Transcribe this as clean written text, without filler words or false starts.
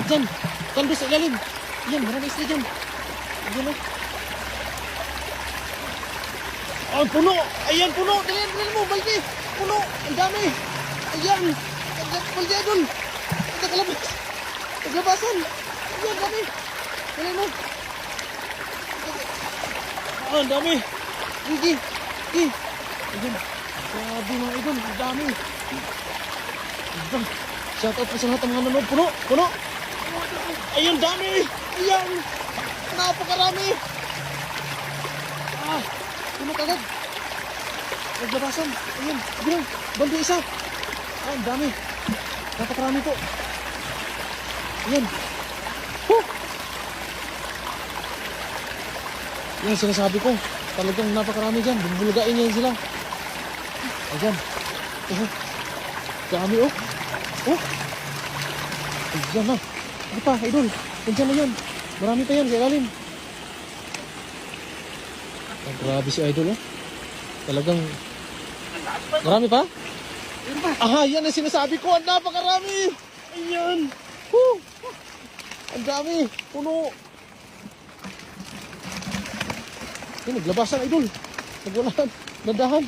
Diyan. Diyan doon sa ilalim. Yan, marami isda dyan. Ayan o. Ay, puno. Ayan, puno. Dali mo, balde. Puno. Ang dami. Ayan. Balde doon. Nagkalabas. Naglabasan. Ayan, dami. Dali mo. Ah, ang dami. Sige. Sige. Ayan. Grabe mga idol. Ang dami. Ayan. Shout out po sa lahat ng mga nanonood. Puno. Puno. Ayan, dami. Ayan. Napakarami. Ah. Puno kagad. Naglabasan. Ayan. Bilang. Balde isa. Ah, ang dami. Napakarami po. Ayan. Huh. Yan sinasabi ko. Talagang napakarami dyan. Bubulugain niya sila. Ayan. Dami oh. Oh. Ayan na. Ano pa, idol? Nandiyan na yan. Marami pa yan sa ilalim. Oh, grabe si idol oh. Talagang marami pa? Aha, yan ang sinasabi ko. Ang napakarami. Ayan. Woo. Ang dami. Puno. Yan, naglabasan idol. Nagwalaan. Nadahan.